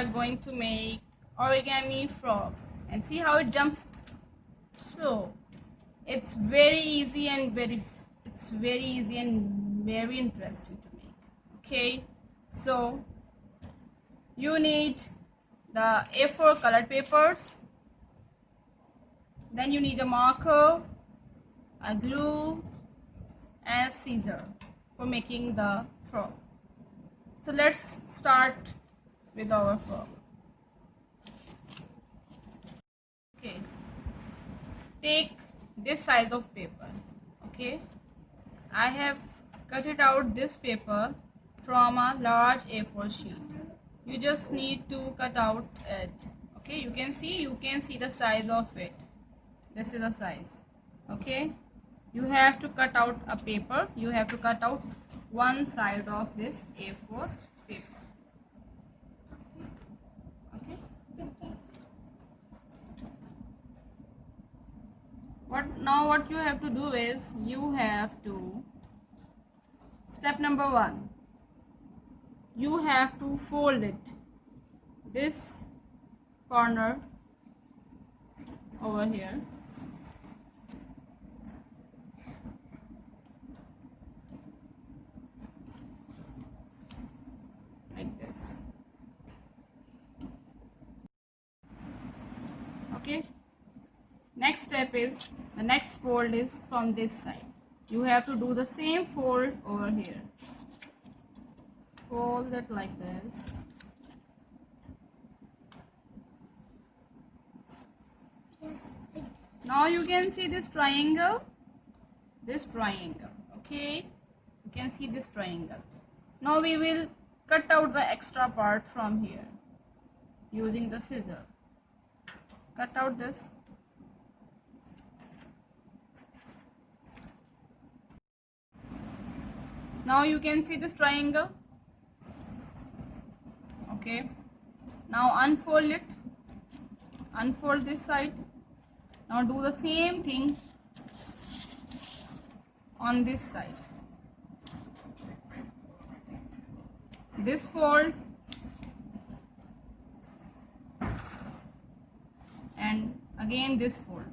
are going to make origami frog and see how it jumps. So it's very easy and very interesting to make. Okay, so you need the A4 colored papers, then you need a marker, a glue and scissor for making the frog. So let's start with our frog. Okay, take this size of paper. Okay, I have cut it out this paper from a large A4 sheet. You just need to cut out it. Okay, you can see the size of it. This is the size. Okay, you have to cut out a paper. You have to cut out one side of this A4 paper. Okay, what you have to do is you have to, step number 1, you have to fold it, this corner over here, like this. Okay, next step is, the next fold is from this side. You have to do the same fold over here. Fold it like this. Now you can see this triangle. Okay, you can see this triangle. Now we will cut out the extra part from here using the scissor. Cut out this. Now you can see this triangle. Okay, now unfold it, unfold this side. Now do the same thing on this side. This fold and again this fold.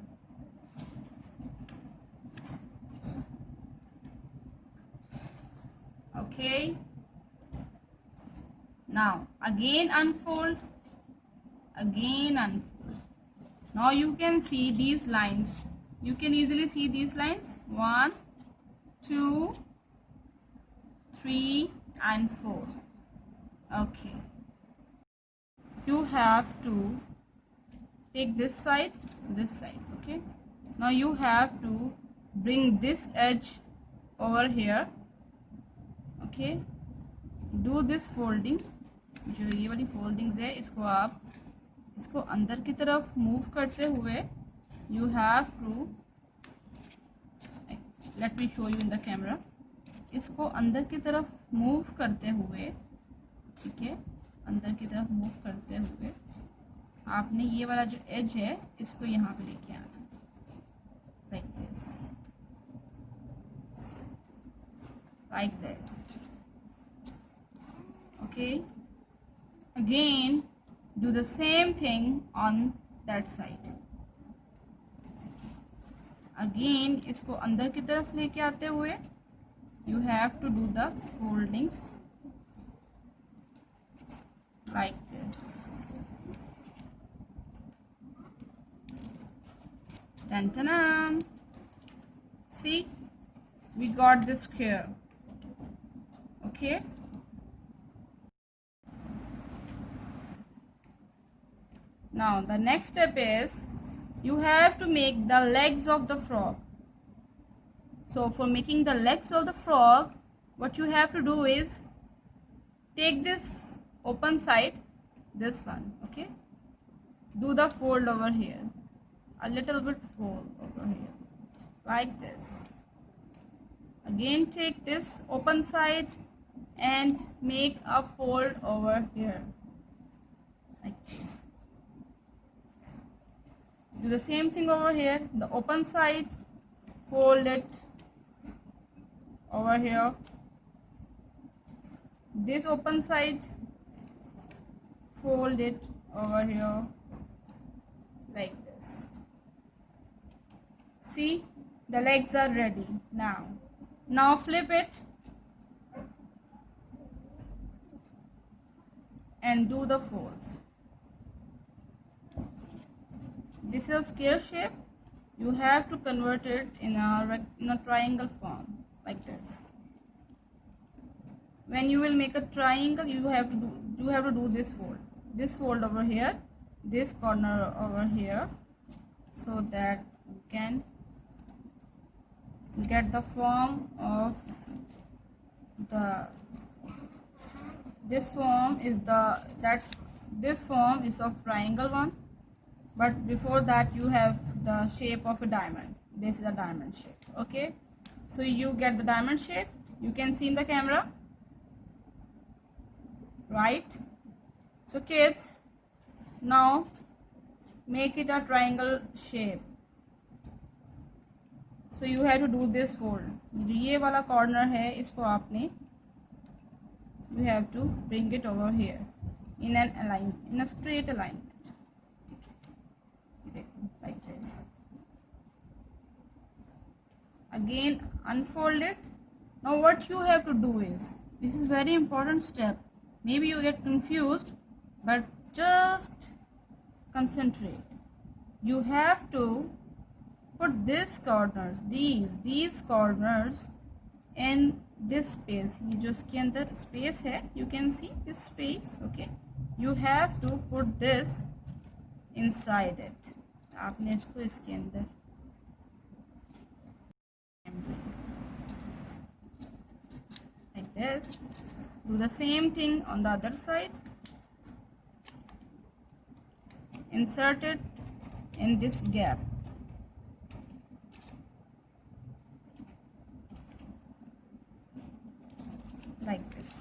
Okay, now again unfold, Now you can see these lines. You can easily see these lines. 1, 2, 3 and 4. Okay, you have to take this side. Okay, now you have to bring this edge over here. Okay, do this folding. जो ये वाली foldings है इसको आप इसको अंदर की तरफ मूव करते हुए you have to, let me show you in the camera, इसको अंदर की तरफ मूव करते हुए, ठीक है, अंदर की तरफ मूव करते हुए आपने ये वाला जो एज है इसको यहाँ पे लेके आना, like this, like this. Okay, again do the same thing on that side. Again इसको अंदर की तरफ लेके आते हुए you have to do the foldings like this. Dun, dun, dun. See, we got this square. Okay, now the next step is you have to make the legs of the frog. So for making the legs of the frog, what you have to do is take this open side, this one, okay, do the fold over here, a little bit fold over here like this. Again take this open side and make a fold over here like this. Do the same thing over here, the open side, fold it over here, this open side, fold it over here like this. See, the legs are ready now. Now flip it and do the folds. This is a square shape. You have to convert it in a triangle form like this. When you will make a triangle, you have to do this fold over here, this corner over here, so that you can get the form of this form is of triangle one, but before that you have the shape of a diamond. This is a diamond shape. Okay, so you get the diamond shape. You can see in the camera, right? So kids, now make it a triangle shape. So you have to do this fold. ये वाला corner है, इसको आपने you have to bring it over here in a straight alignment, like this. Again unfold it. Now what you have to do is, this is very important step. Maybe you get confused, but just concentrate. You have to put these corners, these corners in this space. ये जो इसके अंदर space है, you can see this space. Okay, you have to put this inside it. आपने इसको इसके अंदर like this. Do the same thing on the other side. Insert it in this gap. Like this.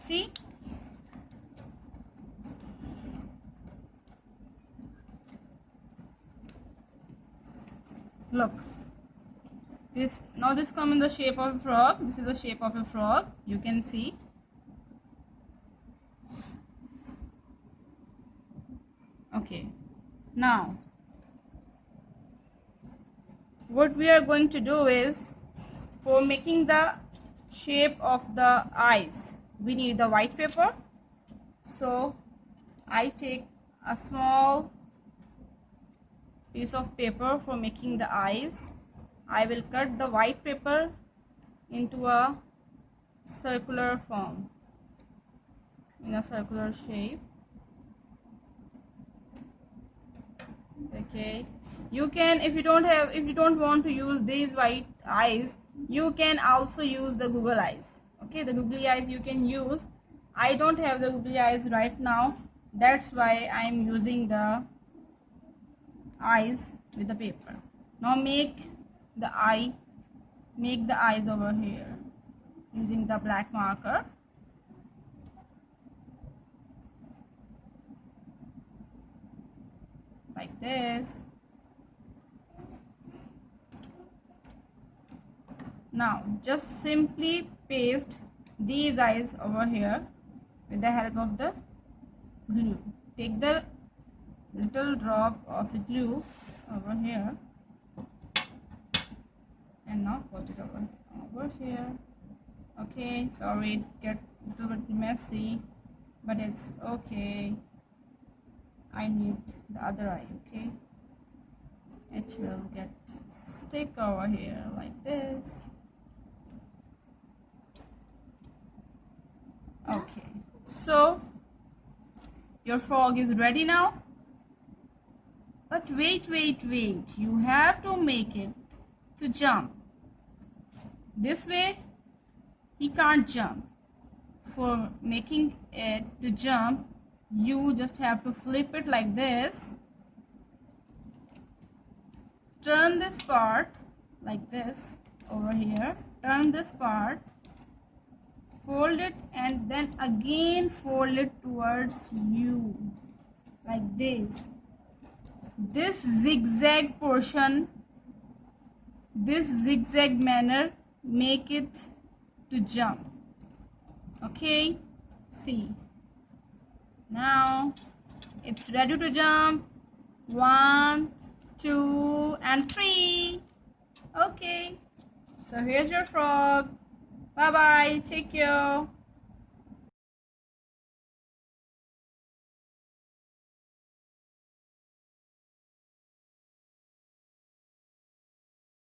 See? Look. This come in the shape of a frog. This is the shape of a frog. You can see. Okay. Now, what we are going to do is, for making the shape of the eyes, we need the white paper. So I take a small piece of paper for making the eyes. I will cut the white paper into a circular form, in a circular shape. Okay, you can, if you don't want to use these white eyes, you can also use the Google eyes. Okay, the googly eyes you can use. I don't have the googly eyes right now, that's why I am using the eyes with the paper. Now make the eyes over here using the black marker. Like this. Now just simply paste these eyes over here with the help of the glue. Take the little drop of glue over here and now put it over here. Okay, sorry it gets a little bit messy, but it's okay. I need the other eye. Okay, it will get stick over here like this. Okay, so your frog is ready now. But wait, you have to make it to jump. This way he can't jump. For making it to jump, you just have to flip it like this. Turn this part like this over here. Turn this part. Fold it and then again fold it towards you like this. This zigzag portion, this zigzag manner, make it to jump. Okay, see, Now it's ready to jump. 1, 2, and 3. Okay. So here's your frog. Bye bye. Take care.